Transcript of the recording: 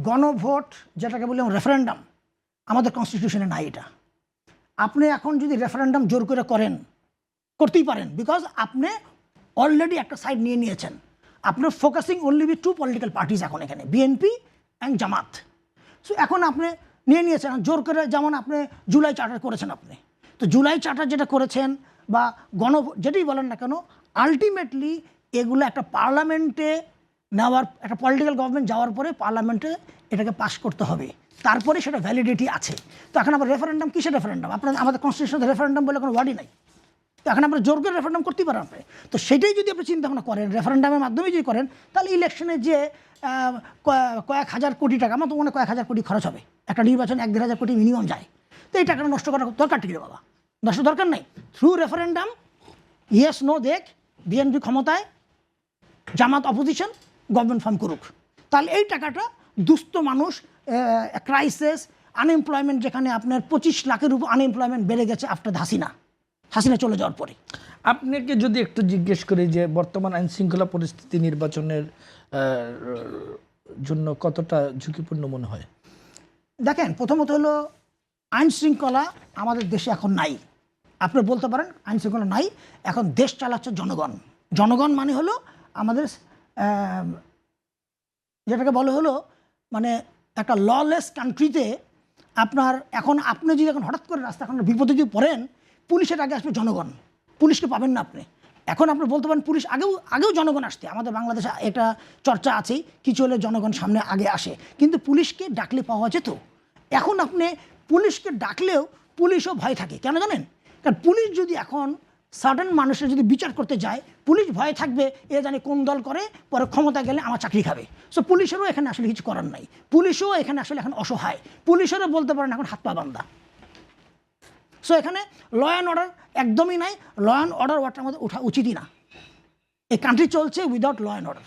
গণভোট যেটাকে বললাম রেফারেন্ডাম আমাদের কনস্টিটিউশনে নাই। এটা আপনি এখন যদি রেফারেন্ডাম জোর করে করেন করতেই পারেন, বিকজ আপনি অলরেডি একটা সাইড নিয়ে নিয়েছেন। আপনার focusing only with two political parties এখন এখানে, বিএনপি অ্যান্ড জামাত। সো এখন আপনি নিয়ে নিয়েছেন জোর করে, যেমন আপনি জুলাই চার্টার করেছেন। আপনি তো জুলাই চার্টার যেটা করেছেন বা যেটাই বলেন না কেন, আলটিমেটলি এগুলো একটা পার্লামেন্টে নেওয়ার, একটা পলিটিক্যাল গভর্নমেন্ট যাওয়ার পরে পার্লামেন্টে এটাকে পাস করতে হবে, তারপরে সেটা ভ্যালিডিটি আছে। তো এখন আবার রেফারেন্ডাম কিসের রেফারেন্ডাম? আপনার আমাদের কনস্টিটিউশনে রেফারেন্ডাম বলে কোনো ওয়ার্ডই নাই। তো এখন আপনার জোর করে রেফারেন্ডাম করতেই পারেন আপনি। তো সেটাই যদি আপনি চিন্তা ভাবনা করেন, রেফারেন্ডামের মাধ্যমে যদি করেন, তাহলে ইলেকশনে যে কয়েক হাজার কোটি টাকা, আমার তো মনে কয়েক হাজার কোটি খরচ হবে, একটা নির্বাচন 1-1.5 কোটি মিনিমাম যায়। তো এই টাকাটা নষ্ট করার দরকার কি রে বাবা? নষ্ট দরকার নাই। থ্রু রেফারেন্ডাম ইয়েস নো দেখ, বিএনপি ক্ষমতায়, জামাত অপোজিশন, গভর্নমেন্ট ফর্ম করুক, তাহলে এই টাকাটা দুস্থ মানুষ, ক্রাইসিস, আনএমপ্লয়মেন্ট, যেখানে আপনার 25 লাখের উপর আনএমপ্লয়মেন্ট বেড়ে গেছে আফটার হাসিনা চলে যাওয়ার পরে। আপনাকে যদি একটু জিজ্ঞেস করি যে বর্তমান আইন শৃঙ্খলা পরিস্থিতি নির্বাচনের জন্য কতটা ঝুঁকিপূর্ণ মনে হয়? দেখেন, প্রথমত হলো আইন শৃঙ্খলা আমাদের দেশে এখন নাই। আপনি বলতে পারেন আইন শৃঙ্খলা নাই, এখন দেশ চালাচ্ছে জনগণ। জনগণ মানে হলো আমাদের যেটাকে বলে হলো মানে একটা ললেস কান্ট্রিতে আপনার এখন আপনি যদি এখন হঠাৎ করে রাস্তা এখন বিপদে যদি পড়েন, পুলিশের আগে আসবে জনগণ, পুলিশকে পাবেন না আপনি। এখন আপনি বলতে পারেন পুলিশ আগেও জনগণ আসতে, আমাদের বাংলাদেশে এটা চর্চা আছেই, কিছু হলে জনগণ সামনে আগে আসে, কিন্তু পুলিশকে ডাকলে পাওয়া যেত। এখন আপনি পুলিশকে ডাকলেও পুলিশও ভয় থাকে, কেন জানেন? কারণ পুলিশ যদি এখন সার্টেন মানুষের যদি বিচার করতে যায়, পুলিশ ভয় থাকবে এ জানে কোন দল করে, পরে ক্ষমতা গেলে আমার চাকরি খাবে। সো পুলিশেরও এখানে আসলে কিছু করার নাই, পুলিশও এখানে আসলে এখন অসহায়, পুলিশেরও বলতে পারেন এখন হাত পা বান্ধা। সো এখানে ল অ্যান্ড অর্ডার একদমই নাই, ল অ্যান্ড অর্ডার ওয়াটার মধ্যে ওঠা উচিতই না। এই কান্ট্রি চলছে উইদাউট ল অ্যান্ড অর্ডার।